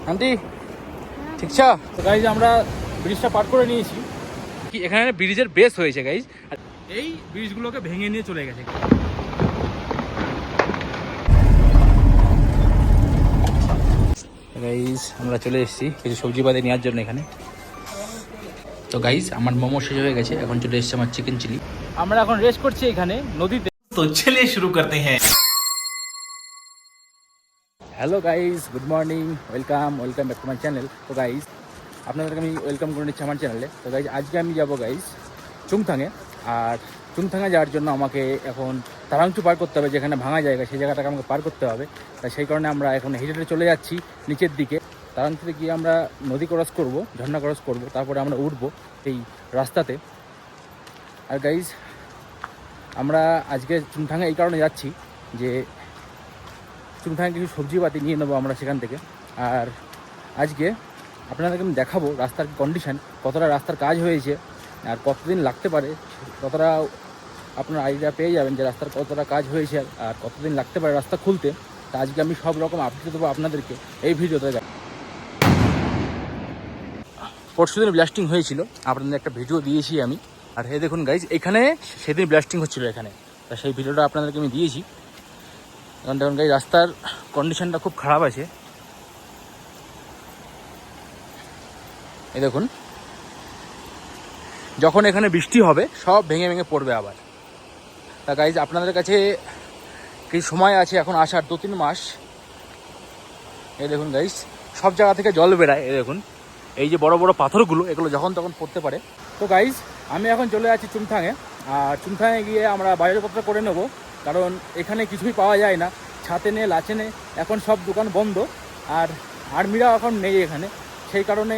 Aunty ঠিক আছে। তো গাইজ আমরা ব্রিজটা পার করে নিয়েছি। কি এখানে ব্রিজের বেস হয়েছে গাইজ, আর এই ব্রিজগুলোকে ভেঙে নিয়ে চলে গেছে। গাইজ আমরা চলে এসেছি কিছু সবজি পাতি নেওয়ার জন্য এখানে। তো গাইজ আমার মোমো শেষ হয়ে গেছে, এখন চলে এসেছে আমার চিকেন চিলি। আমরা এখন রেস্ট করছি এখানে নদীতে। তো চলিয়ে শুরু করতে হ্যাঁ। Hello guys, good morning, welcome back to my channel. তো গাইজ আপনাদেরকে আমি ওয়েলকাম করে নিচ্ছি আমার চ্যানেলে। তো গাইজ আজকে আমি যাবো গাইজ চুংথাঙে। আর চুংথাঙে যাওয়ার জন্য আমাকে এখন তারাংচু পার করতে হবে, যেখানে ভাঙা জায়গা সেই জায়গাটাকে আমাকে পার করতে হবে। তাই সেই কারণে আমরা এখন হেঁটে চলে যাচ্ছি নিচের দিকে। তারাংচুতে গিয়ে আমরা নদী ক্রস করব, ঝর্ণা ক্রস করব, তারপরে আমরা উঠবো এই রাস্তাতে। আর গাইজ আমরা আজকে চুংথাঙে এই কারণে যাচ্ছি যে চুংথাঙে কিছু সবজিপাতি নিয়ে নেবো আমরা সেখান থেকে। আর আজকে আপনাদেরকে আমি দেখাবো রাস্তার কন্ডিশান, কতটা রাস্তার কাজ হয়েছে আর কতদিন লাগতে পারে, ততটা আপনার আইডিয়া পেয়ে যাবেন যে রাস্তার কতটা কাজ হয়েছে আর কতদিন লাগতে পারে রাস্তা খুলতে। তা আজকে আমি সব রকম আপডেট দেবো আপনাদেরকে এই ভিডিওতে। পরশুদিন ব্লাস্টিং হয়েছিল, আপনাদের একটা ভিডিও দিয়েছি আমি। আর এই দেখুন গাইজ, এখানে সেদিন ব্লাস্টিং হচ্ছিল এখানে, তা সেই ভিডিওটা আপনাদেরকে আমি দিয়েছি। এখন দেখুন গাইজ রাস্তার কন্ডিশনটা খুব খারাপ আছে। এই দেখুন, যখন এখানে বৃষ্টি হবে সব ভেঙে ভেঙে পড়বে আবার। তা গাইজ আপনাদের কাছে কিছু সময় আছে এখন আসার, 2-3 মাস। এই দেখুন গাইজ সব জায়গা থেকে জল বেরায়। এই দেখুন এই যে বড় বড় পাথরগুলো, এগুলো যখন তখন পড়তে পারে। তো গাইজ আমি এখন চলে যাচ্ছি চুংথাঙে। আর চুংথাঙে গিয়ে আমরা বাজারপত্র করে নেব, কারণ এখানে কিছুই পাওয়া যায় না। ছাতেনে লাচেনে এখন সব দোকান বন্ধ, আর আর্মিরা এখন নেই এখানে, সেই কারণে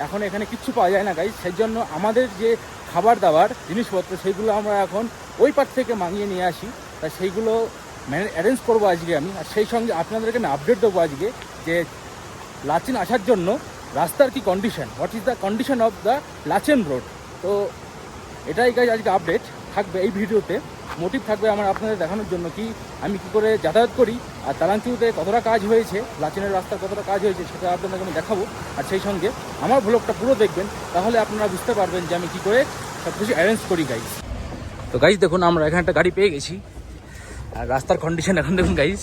এখন এখানে কিচ্ছু পাওয়া যায় না গাইজ। সেই জন্য আমাদের যে খাবার দাবার জিনিসপত্র সেইগুলো আমরা এখন ওই পার থেকে মাঙিয়ে নিয়ে আসি। তাই সেইগুলো অ্যারেঞ্জ করবো আজকে আমি। আর সেই সঙ্গে আপনাদেরকে আমি আপডেট দেবো আজকে যে লাচেন আসার জন্য রাস্তার কি condition, what is the condition of the Lachen road. তো এটাই গাইজ আজকে আপডেট থাকবে এই ভিডিওতে। মোটিভ থাকবে আমার আপনাদের দেখানোর জন্য কি আমি কী করে যাতায়াত করি, আর তারাংচুতে কতটা কাজ হয়েছে, লাচেনের রাস্তার কতটা কাজ হয়েছে সেটা আপনাদেরকে আমি দেখাবো। আর সেই সঙ্গে আমার ব্লগটা পুরো দেখবেন, তাহলে আপনারা বুঝতে পারবেন যে আমি কী করে সব কিছু অ্যারেঞ্জ করি গাইজ। তো গাইজ দেখুন আমরা এখানে একটা গাড়ি পেয়ে গেছি, আর রাস্তার কন্ডিশন এখন দেখুন গাইজ।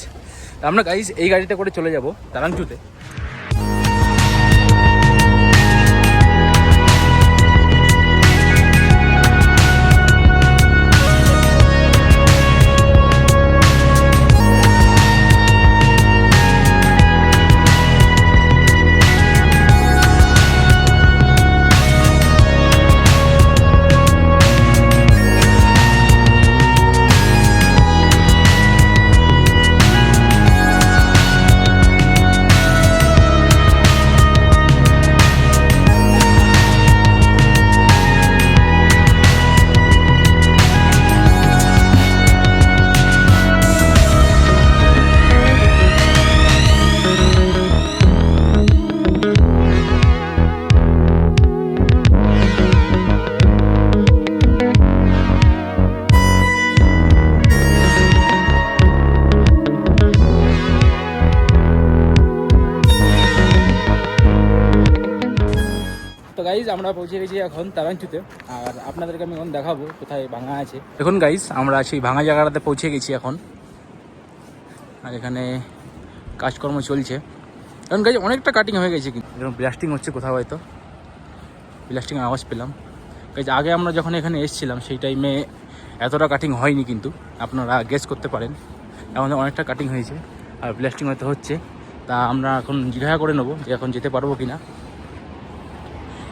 আমরা গাইজ এই গাড়িটা করে চলে যাব তারাংচুতে। গাইজ আমরা পৌঁছে গেছি এখন তারাংচুতে, আর আপনাদেরকে আমি এখন দেখাবো কোথায় ভাঙা আছে। দেখুন গাইজ আমরা সেই ভাঙা জায়গাটাতে পৌঁছে গেছি এখন, আর এখানে কাজকর্ম চলছে। এখন গাইজ অনেকটা কাটিং হয়ে গেছে, কিন্তু এরকম ব্লাস্টিং হচ্ছে কোথাও, হয়তো ব্লাস্টিংয়ের আওয়াজ পেলাম। গাইজ আগে আমরা যখন এখানে এসেছিলাম সেই টাইমে এতটা কাটিং হয়নি, কিন্তু আপনারা গেস করতে পারেন এখন অনেকটা কাটিং হয়েছে আর ব্লাস্টিং হয়তো হচ্ছে। তা আমরা এখন জিজ্ঞাসা করে নেবো যে এখন যেতে পারবো কি না।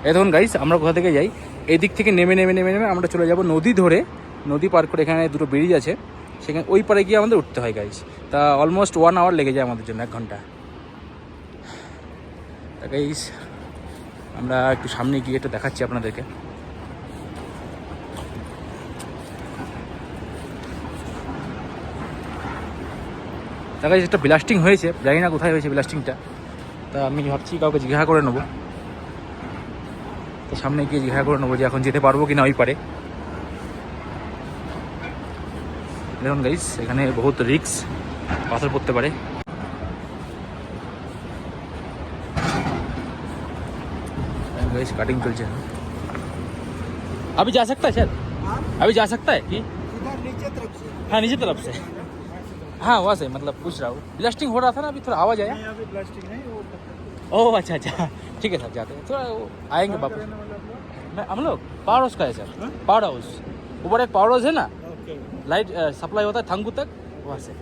এই দেখুন গাইস আমরা কোথা থেকে যাই, এই দিক থেকে নেমে আমরা চলে যাব নদী ধরে, নদী পার করে এখানে দুটো ব্রিজ আছে, সেখানে ওই পারে গিয়ে আমাদের উঠতে হয় গাইস। তা অলমোস্ট 1 আওয়ার লেগে যায় আমাদের জন্য, 1 ঘন্টা। তা গাইস আমরা একটু সামনে গিয়ে একটু দেখাচ্ছি আপনাদেরকে। তা গাইস একটা ব্লাস্টিং হয়েছে, জানি না কোথায় হয়েছে ব্লাস্টিংটা। তা আমি ভাবছি কাউকে জিজ্ঞাসা করে নেবো, তো সামনে গিয়ে জিজ্ঞাসা করে নেবো যে এখন যেতে পারবো কিনা ওই পারে। দেখুন গাইস এখানে বহুত রিস্ক, পাথর পড়তে পারে। गाइस कटिंग चलছে अभी जा सकता है सर अभी जा सकता है कि इधर नीचे तरफ से हाँ नीचे तरफ से हाँ वहाँ से मतलब पूछ रहा हूँ ब्लास्टिंग हो रहा था ना अभी थोड़ा आवाज़ आया नहीं अभी प्लास्टिक नहीं वो ओह अच्छा अच्छा ठीक है सर जाते हैं थोड़ा वो आएंगे वापस मैं हम लोग पावर हाउस का है सर पावर हाउस ऊपर एक पावर हाउस है ना ओके लाइट सप्लाई होता है थंगू तक वहाँ से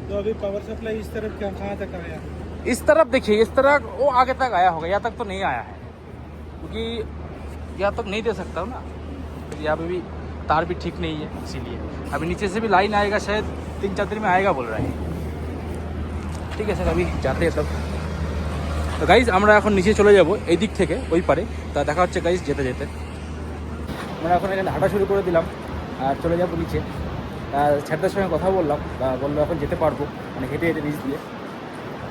तो अभी पावर सप्लाई इस तरफ क्या कहाँ तक आया इस तरफ देखिए इस तरह वो आगे तक आया होगा यहाँ तक तो नहीं आया है क्योंकि यहाँ तक नहीं दे सकता हूँ ना क्योंकि यहाँ पे भी तार भी ठीक नहीं है इसीलिए अभी नीचे से भी लाइन आएगा शायद 3-4 दिन में आएगा बोल रहा है ठीक है सर अभी जाते हैं तब তো গাইজ আমরা এখন নিচে চলে যাব এই দিক থেকে ওই পারে তা দেখা হচ্ছে গাইজ যেতে যেতে আমরা এখন এখানে হাঁটা শুরু করে দিলাম আর চলে যাবো নিচে আর স্যারদের সঙ্গে কথা বললাম তা বললো এখন যেতে পারবো মানে হেঁটে হেঁটে নিচ দিয়ে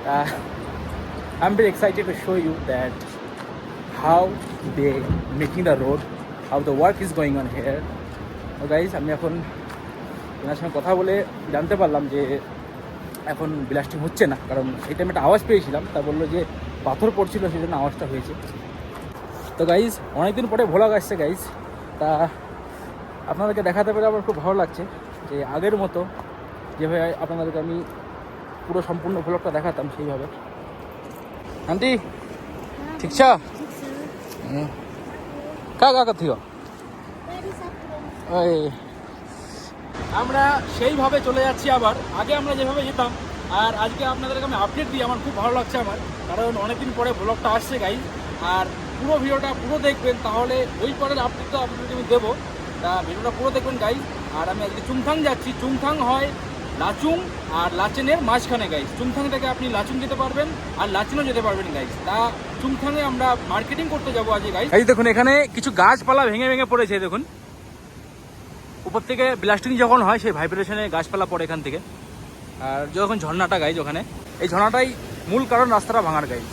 I am very excited to show you that how they making the road how the work is going on here তো গাইজ আমি এখন এনার সঙ্গে কথা বলে জানতে পারলাম যে এখন ব্লাস্টিং হচ্ছে না কারণ সেই টাইমে একটা আওয়াজ পেয়েছিলাম তা বললো যে পাথর পড়ছিল সেই জন্য আওয়াজটা হয়েছে তো গাইজ অনেকদিন পরে ভ্লগ আসছে গাইজ তা আপনাদেরকে দেখাতে পেরে আমার খুব ভালো লাগছে যে আগের মতো যেভাবে আপনাদেরকে আমি পুরো সম্পূর্ণ ভ্লগটা দেখাতাম সেইভাবে আন্টি ঠিক আছে কাকা থেকে ওই আমরা সেইভাবে চলে যাচ্ছি আবার আগে আমরা যেভাবে যেতাম আর আজকে আপনাদেরকে আমি আপডেট দিই আমার খুব ভালো লাগছে আমার কারণ অনেকদিন পরে ব্লগটা আসছে গাইজ আর পুরো ভিডিওটা পুরো দেখবেন তাহলে ওই পরের আপডেটটা আপনাদেরকে আমি দেবো তা ভিডিওটা পুরো দেখবেন গাইজ আর আমি আজকে চুংথাং যাচ্ছি চুংথাং হয় লাচুং আর লাচেনের মাঝখানে গাইজ চুংথাং থেকে আপনি লাচুং যেতে পারবেন আর লাচেনও যেতে পারবেন গাইজ তা চুংথাংয়ে আমরা মার্কেটিং করতে যাবো আজকে গাইজ এই দেখুন এখানে কিছু গাছপালা ভেঙে ভেঙে পড়েছে দেখুন উপর থেকে ব্লাস্টিং যখন হয় সেই ভাইব্রেশনে গাছপালা পড়ে এখান থেকে আর যখন ঝর্ণাটা গাইজ ওখানে এই ঝর্ণাটাই মূল কারণ রাস্তাটা ভাঙার গাইজ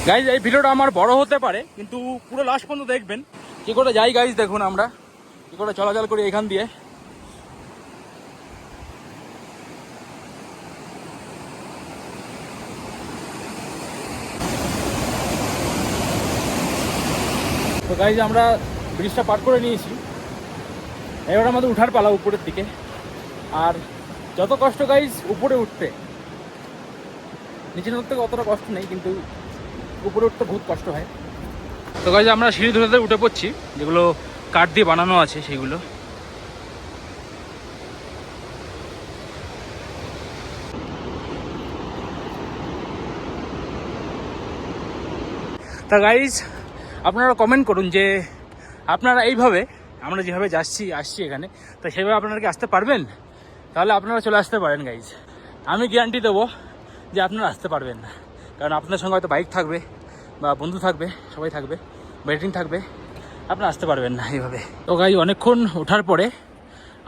গাইজ এই ভিডিওটা আমার বড় হতে পারে কিন্তু পুরো লাস্ট পর্যন্ত দেখবেন কি করে যাই গাইজ দেখুন আমরা কি করে চলাচল করি এখান দিয়ে তো গাইজ আমরা ব্রিজটা পার করে নিয়েছি এবার আমাদের উঠার পালা উপরের দিকে আর যত কষ্ট গাইজ উপরে উঠতে নিচে উঠতে অতটা কষ্ট নেই কিন্তু উপরে উঠতে বহুত কষ্ট হয় তো গাইজ আমরা সিঁড়ি ধরে ধরে উঠে পড়ছি যেগুলো কাঠ দিয়ে বানানো আছে সেইগুলো তা গাইজ আপনারা কমেন্ট করুন যে আপনারা এইভাবে আমরা যেভাবে আসছি এখানে তো সেভাবে আপনারা কি আসতে পারবেন তাহলে আপনারা চলে আসতে পারেন গাইজ আমি গ্যারান্টি দেবো যে আপনারা আসতে পারবেন না কারণ আপনার সঙ্গে হয়তো বাইক থাকবে বা বন্ধু থাকবে সবাই থাকবে ব্যাটিং থাকবে আপনারা আসতে পারবেন না এইভাবে তো গাইজ অনেকক্ষণ ওঠার পরে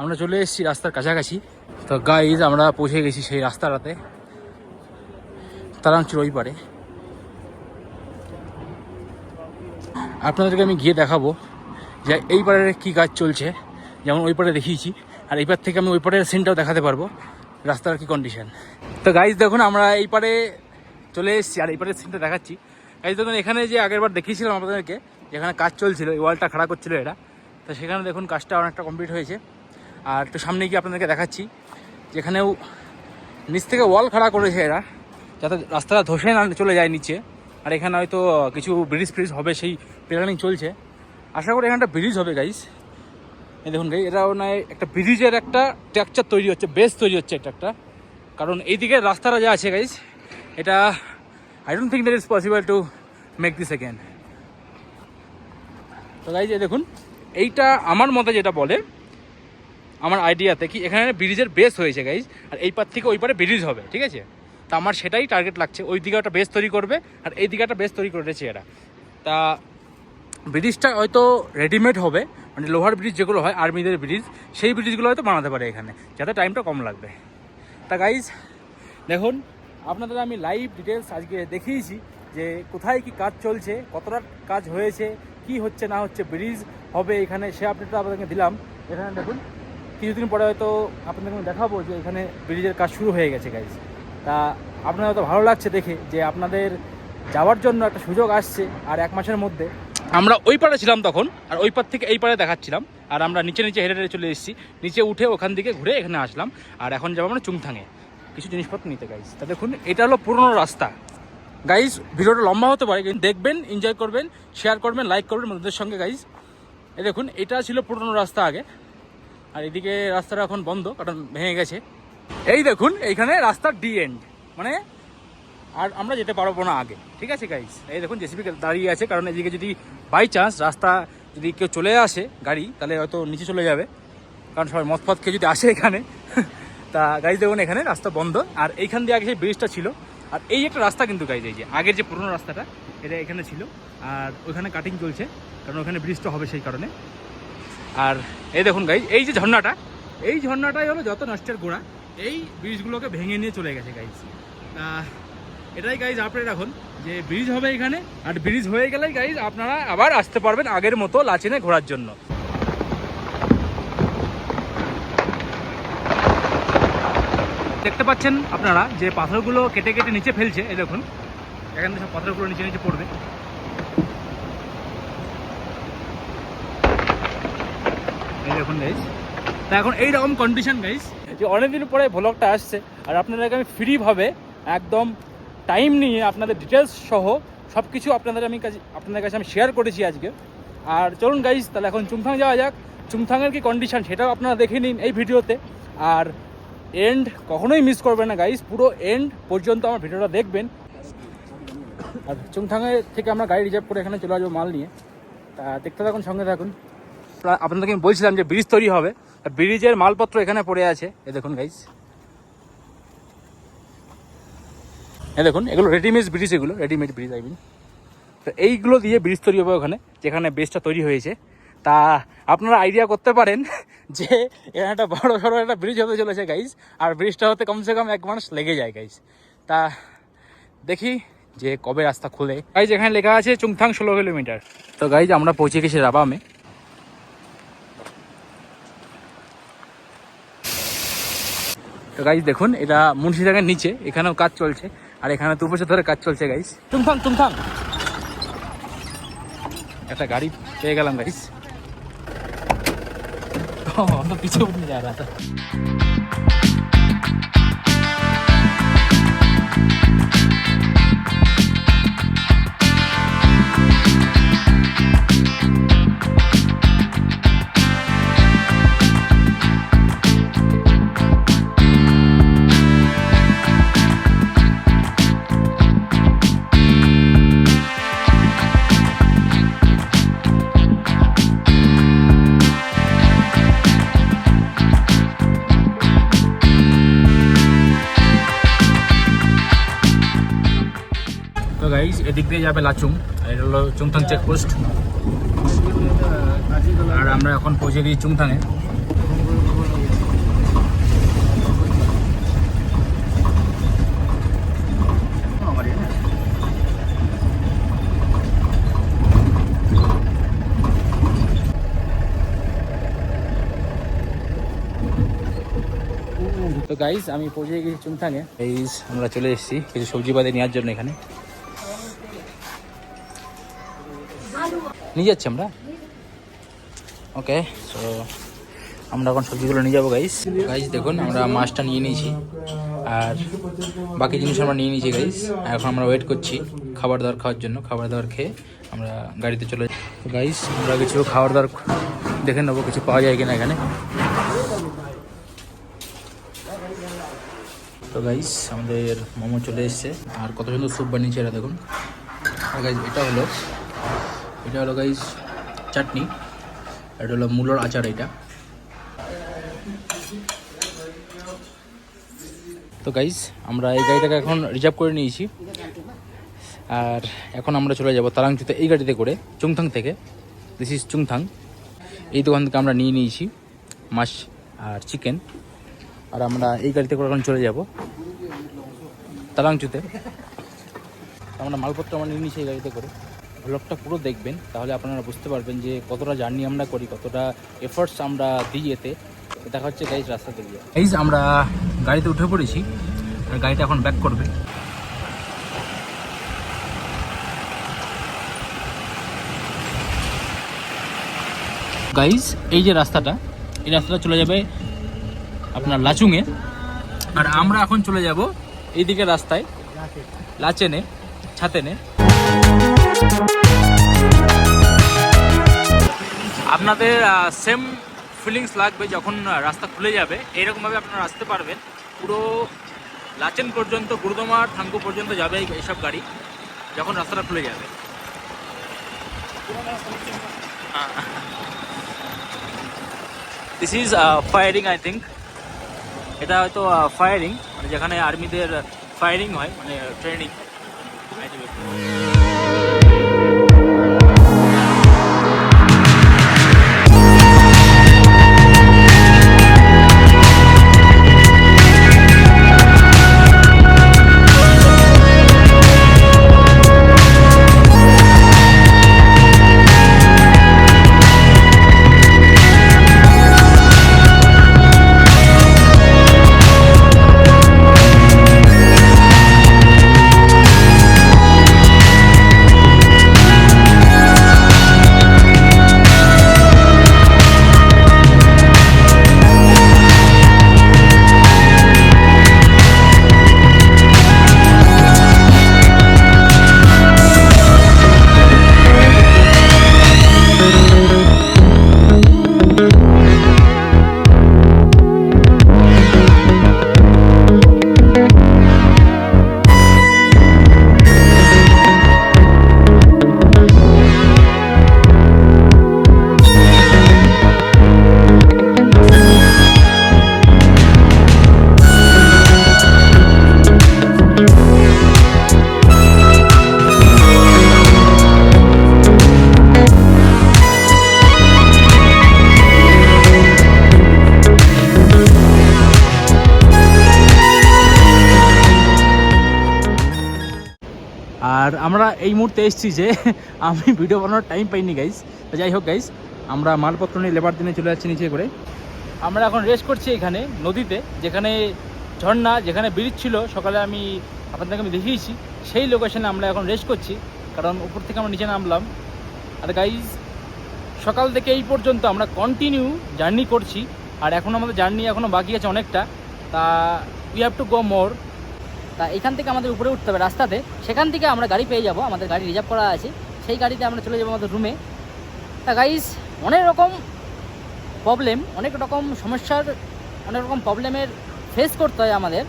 আমরা চলে এসেছি রাস্তার কাছাকাছি তো গাইজ আমরা পৌঁছে গেছি সেই রাস্তাটাতে তারাংচুর ওই পারে আপনাদেরকে আমি গিয়ে দেখাবো যে এই পারের কী কাজ চলছে যেমন ওই পারে দেখিয়েছি আর এই পার থেকে আমি ওই পারের সিনটাও দেখাতে পারবো রাস্তার কী কন্ডিশন তো গাইজ দেখুন আমরা এই পারে চলে এসেছি আর এই পারের সিনটা দেখাচ্ছি গাইজ দেখুন এখানে যে আগেরবার দেখিয়েছিলাম আপনাদেরকে যেখানে কাজ চলছিল এই ওয়ালটা খাড়া করছিল এরা তো সেখানে দেখুন কাজটা অনেকটা কমপ্লিট হয়েছে আর একটু সামনে গিয়ে আপনাদেরকে দেখাচ্ছি যেখানেও নিচ থেকে ওয়াল খাড়া করেছে এরা যাতে রাস্তাটা ধসে না চলে যায় নিচে আর এখানে হয়তো কিছু ব্রিজ ফ্রিজ হবে সেই প্ল্যানিং চলছে আশা করি এখানটা ব্রিজ হবে গাইস এই দেখুন গাই এটাও নয় একটা ব্রিজের একটা স্ট্রাকচার তৈরি হচ্ছে বেস তৈরি হচ্ছে একটা কারণ এইদিকে রাস্তাটা যা আছে গাইস এটা I don't think that is possible to make this again তো গাইস এই দেখুন এইটা আমার মতে যেটা বলে আমার আইডিয়াতে কি এখানে ব্রিজের বেস হয়েছে গাইস আর এই পার থেকে ওই পারে ব্রিজ হবে ঠিক আছে তা আমার সেটাই টার্গেট লাগছে ওই দিকে একটা বেস তৈরি করবে আর এই দিকে একটা বেস তৈরি করেছে এরা তা ব্রিজটা হয়তো রেডিমেড হবে মানে লোহার ব্রিজ যেগুলো হয় আর্মিদের ব্রিজ সেই ব্রিজগুলো হয়তো বানাতে পারে এখানে যাতে টাইমটা কম লাগবে তা গাইজ দেখুন আপনাদের আমি লাইভ ডিটেলস আজকে দেখিয়েছি যে কোথায় কি কাজ চলছে কতটা কাজ হয়েছে কি হচ্ছে না হচ্ছে ব্রিজ হবে এখানে সে আপডেটটা আপনাদেরকে দিলাম এখানে দেখুন কিছুদিন পরে হয়তো আপনাদেরকে দেখাবো যে এখানে ব্রিজের কাজ শুরু হয়ে গেছে গাইজ তা আপনাদের তো ভালো লাগছে দেখে যে আপনাদের যাওয়ার জন্য একটা সুযোগ আসছে আর 1 মাসের মধ্যে। আমরা ওই পাড়ে ছিলাম তখন, আর ওই পার থেকে এই পাড়ে দেখাচ্ছিলাম, আর আমরা নিচে নিচে হেঁটে হেঁটে চলে এসেছি, নিচে উঠে ওখান থেকে ঘুরে এখানে আসলাম, আর এখন যাবো আমরা চুংথাঙে কিছু জিনিসপত্র নিতে গাইজ। তা দেখুন এটা হলো পুরনো রাস্তা গাইজ। ভিডিওটা লম্বা হতে পারে কিন্তু দেখবেন, এনজয় করবেন, শেয়ার করবেন, লাইক করবেন বন্ধুদের সঙ্গে গাইজ। এই দেখুন এটা ছিল পুরনো রাস্তা আগে, আর এদিকে রাস্তাটা এখন বন্ধ কারণ ভেঙে গেছে। এই দেখুন এইখানে রাস্তার ডি এন্ড, মানে আর আমরা যেতে পারবো না আগে, ঠিক আছে গাইজ। এই দেখুন জেসিবি দাঁড়িয়ে আছে, কারণ এদিকে যদি বাই চান্স রাস্তা যদি কেউ চলে আসে গাড়ি, তাহলে হয়তো নিচে চলে যাবে, কারণ সবাই মদ ফদ খেয়ে যদি আসে এখানে। তা গাইজ দেখুন এখানে রাস্তা বন্ধ, আর এইখান দিয়ে আগে সেই ব্রিজটা ছিল, আর এই একটা রাস্তা কিন্তু গাইজ, এই যে আগের যে পুরনো রাস্তাটা এটা এখানে ছিল, আর ওইখানে কাটিং চলছে কারণ ওখানে ব্রিজটা হবে সেই কারণে। আর এই দেখুন গাইজ এই যে ঝর্ণাটা, এই ঝর্ণাটাই হলো যত নষ্টের গোড়া, এই ব্রিজগুলোকে ভেঙে নিয়ে চলে গেছে গাইজ। এটাই গাইজ আপডেট এখন, যে ব্রিজ হবে এখানে, আর ব্রিজ হয়ে গেলেই গাইজ আপনারা আবার আসতে পারবেন আগের মতো লাচেনে ঘোরার জন্য। দেখতে পাচ্ছেন আপনারা যে পাথরগুলো কেটে কেটে নিচে ফেলছে, এই দেখুন এখান থেকে সব পাথরগুলো নিচে নিচে পড়বে। এই দেখুন গাইজ, তা এখন এইরকম কন্ডিশন গাইজ, যে অনেকদিন পরে ভ্লগটা আসছে, আর আপনাদেরকে আমি ফ্রিভাবে একদম টাইম নিয়ে আপনাদের ডিটেলস সহ সব কিছু আপনাদের কাছে আমি শেয়ার করেছি আজকে। আর চলুন গাইজ তাহলে এখন চুংথাং যাওয়া যাক। চুংথাংয়ের কি কন্ডিশন সেটাও আপনারা দেখে নিন এই ভিডিওতে, আর এন্ড কখনোই মিস করবেন না গাইজ, পুরো এন্ড পর্যন্ত আমার ভিডিওটা দেখবেন। আর চুংথাংয়ের থেকে আমরা গাড়ি রিজার্ভ করে এখানে চলে আসবো মাল নিয়ে, তা দেখতে থাকুন, সঙ্গে থাকুন। আপনাদেরকে আমি বলছিলাম যে ব্রিজ তৈরি হবে, আর ব্রিজের মালপত্র এখানে পড়ে আছে, এ দেখুন গাইজ, এ দেখুন এগুলো রেডিমেড ব্রিজ, এগুলো রেডিমেড ব্রিজ আই মিন। তো এইগুলো দিয়ে ব্রিজ তৈরি হবে ওখানে যেখানে ব্রিজটা তৈরি হয়েছে। তা আপনারা আইডিয়া করতে পারেন যে এখানে একটা বড় সড়ো একটা ব্রিজ হতে চলেছে গাইজ, আর ব্রিজটা হতে কমসে কম 1 মাস লেগে যায় গাইজ। তা দেখি যে কবে রাস্তা খোলে গাইজ। এখানে লেখা আছে চুংথাং 16 কিলোমিটার। তো গাইজ আমরা পৌঁছে গেছি রাবামে। তো গাইজ দেখুন এটা মুন্সিদাঙ্গের নিচে, এখানেও কাজ চলছে, আর এখানে 2 বছর ধরে কাজ চলছে গাইজ। চুংথাং একটা গাড়ি পেয়ে গেলাম গাইজ, পিছিয়ে উঠে যা রাস্তা। তো গাইজ এদিক দিয়ে যাবে লাচুং, এটা হলো চুংথাং চেকপোস্ট, আর আমরা এখন পৌঁছে দিই চুংথাংয়ে। তো গাইজ আমি পৌঁছে গেছি চুংথাংয়ে। গাইজ আমরা চলে এসেছি কিছু সবজি বাদে নেওয়ার জন্য, এখানে নিয়ে যাচ্ছি আমরা। ওকে, সো আমরা এখন সবজিগুলো নিয়ে যাবো গাইজ। গাইজ দেখুন আমরা মাছটা নিয়ে নিয়েছি, আর বাকি জিনিস আমরা নিয়ে নিয়েছি গাইজ। এখন আমরা ওয়েট করছি খাবার দাবার খাওয়ার জন্য। খাবার দাবার খেয়ে আমরা গাড়িতে চলে যাই। তো গাইজ আমরা কিছু খাবার দাবার দেখে নেবো কিছু পাওয়া যায় কিনা এখানে। তো গাইজ আমাদের মোমো চলে এসছে, আর কত সুন্দর স্যুপ বানিয়েছে এরা দেখুন। আর গাইজ এটা হলো গাইজ চাটনি, এটা হলো মূলোর আচার এটা। তো গাইজ আমরা এই গাড়িটাকে এখন রিজার্ভ করে নিয়েছি, আর এখন আমরা চলে যাব তালাংচুতে এই গাড়িতে করে, চুংথাং থেকে। This is Chungthang. এই দোকান থেকে আমরা নিয়ে নিয়েছি মাছ আর চিকেন, আর আমরা এই গাড়িতে করে এখন চলে যাব তালাংচুতে। আমরা মালপত্র আমরা নিয়ে নিয়েছি এই গাড়িতে করে। ব্লগটা পুরো দেখবেন, তাহলে আপনারা বুঝতে পারবেন যে কতটা জার্নি আমরা করি, কতটা এফোর্টস আমরা দিই এতে। দেখা হচ্ছে গাইজ রাস্তা দিয়ে। গাইজ আমরা গাড়িতে উঠে পড়েছি, আর গাড়িটা এখন ব্যাক করবে। গাইস এই যে রাস্তাটা, এই রাস্তাটা চলে যাবে আপনার লাচুংয়ে, আর আমরা এখন চলে যাব এই দিকের রাস্তায় লাচেনে, ছাতেনে। আপনাদের সেম ফিলিংস লাগবে যখন রাস্তা খুলে যাবে, এইরকমভাবে আপনারা আসতে পারবেন। পুরো লাচেন পর্যন্ত, গুরুদমার থাঙ্গু পর্যন্ত যাবে এইসব গাড়ি যখন রাস্তাটা খুলে যাবে। This is firing, I think এটা হয়তো ফায়ারিং, মানে যেখানে আর্মিদের ফায়ারিং হয়, মানে ট্রেনিং। আর আমরা এই মুহূর্তে এসেছি যে আমি ভিডিও বানানোর টাইম পাইনি গাইজ। তো যাই হোক গাইজ, আমরা মালপত্র নিয়ে লেবার দিনে চলে যাচ্ছি নিচে করে। আমরা এখন রেস্ট করছি এখানে নদীতে, যেখানে ঝর্ণা, যেখানে ব্রিজ ছিল সকালে আমি আপনাদেরকে দেখিয়েছি, সেই লোকেশনে আমরা এখন রেস্ট করছি, কারণ উপর থেকে আমরা নিচে নামলাম। আর গাইজ সকাল থেকে এই পর্যন্ত আমরা কন্টিনিউ জার্নি করছি, আর এখন আমাদের জার্নি এখনও বাকি আছে অনেকটা। তা উই হ্যাভ টু গো মোর। তা এখান থেকে আমাদের উপরে উঠতে হবে রাস্তাতে, সেখান থেকে আমরা গাড়ি পেয়ে যাব, আমাদের গাড়ি রিজার্ভ করা আছে, সেই গাড়িতে আমরা চলে যাবো আমাদের রুমে। তা গাইস অনেক রকম প্রবলেম, অনেক রকম সমস্যার, অনেক রকম প্রবলেমের ফেস করতে হয় আমাদের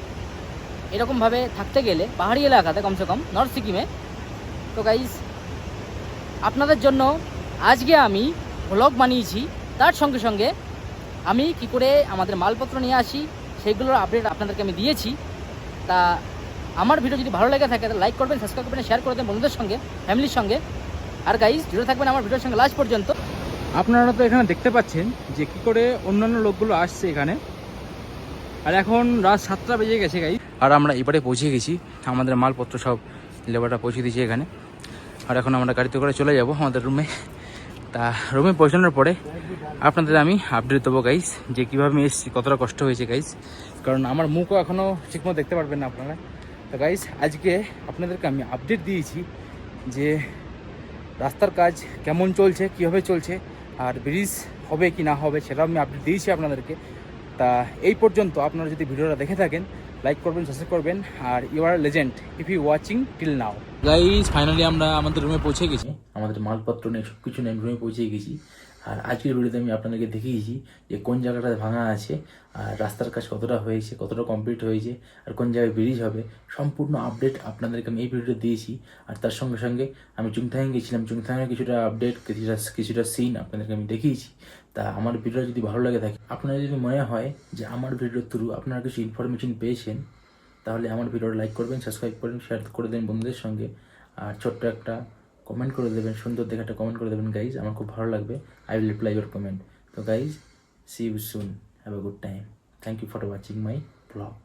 এরকমভাবে থাকতে গেলে পাহাড়ি এলাকাতে, কমসে কম নর্থ সিকিমে। তো গাইস আপনাদের জন্য আজকে আমি ব্লগ বানিয়েছি, তার সঙ্গে সঙ্গে আমি কি করে আমাদের মালপত্র নিয়ে আসি সেইগুলোর আপডেট আপনাদেরকে আমি দিয়েছি। তা আমার ভিডিও যদি ভালো লেগে থাকে তাহলে লাইক করবেন, সাবস্ক্রাইব করবেন, শেয়ার করে দেবেন বন্ধুদের সঙ্গে, ফ্যামিলির সঙ্গে। আর গাইস জুড়ে থাকবেন আমার ভিডিওর সঙ্গে লাস্ট পর্যন্ত। আপনারা তো এখানে দেখতে পাচ্ছেন যে কী করে অন্যান্য লোকগুলো আসছে এখানে। আর এখন রাত 7টা বেজে গেছে গাইস, আর আমরা এবারে পৌঁছে গেছি, আমাদের মালপত্র সব লেবারটা পৌঁছে দিয়েছি এখানে। আর এখন আমরা গাড়িতে করে চলে যাব আমাদের রুমে। তা রুমে পৌঁছানোর পরে আপনাদের আমি আপডেট দেবো গাইস, যে কীভাবে আমি এসেছি, কতটা কষ্ট হয়েছে গাইস, কারণ আমার মুখও এখনও ঠিকমতো দেখতে পারবেন না আপনারা। তো গাইস আজকে আপনাদেরকে আমি আপডেট দিয়েছি যে রাস্তার কাজ কেমন চলছে, কীভাবে চলছে, আর ব্রিজ হবে কি না হবে সেটাও আমি আপডেট দিয়েছি আপনাদেরকে। তা এই পর্যন্ত আপনারা যদি ভিডিওটা দেখে থাকেন লাইক করবেন, সাবস্ক্রাইব করবেন, আর you are legend if you watching till now. Guys finally আমরা আমাদের রুমে পৌঁছে গেছি, আমাদের মালপত্র নিয়ে সব কিছু নিয়ে আমি রুমে পৌঁছে গেছি। আর আজকের ভিডিওতে আমি আপনাদেরকে দেখিয়েছি যে কোন জায়গাটা ভাঙা আছে, আর রাস্তার কাজ কতটা হয়েছে, কতটা কমপ্লিট হয়েছে, আর কোন জায়গায় ব্রিজ হবে, সম্পূর্ণ আপডেট আপনাদেরকে আমি এই ভিডিওতে দিয়েছি। আর তার সঙ্গে সঙ্গে আমি চুংথাং গেছিলাম, চুংথাংয়ের কিছুটা আপডেট, কিছুটা সিন আপনাদেরকে আমি দেখিয়েছি। তা আমার ভিডিও যদি ভালো লাগে থাকে, আপনার যদি মনে হয় যে আমার ভিডিওর থ্রু আপনারা কিছু ইনফরমেশন পেয়েছেন, তাহলে আমার ভিডিওটা লাইক করবেন, সাবস্ক্রাইব করবেন, শেয়ার করে দেবেন বন্ধুদের সঙ্গে, আর ছোট্ট একটা কমেন্ট করে দেবেন, সুন্দর দেখে একটা কমেন্ট করে দেবেন গাইজ, আমার খুব ভালো লাগবে। I will reply your comment. তো guys, see you soon, have a good time, thank you for watching my blog.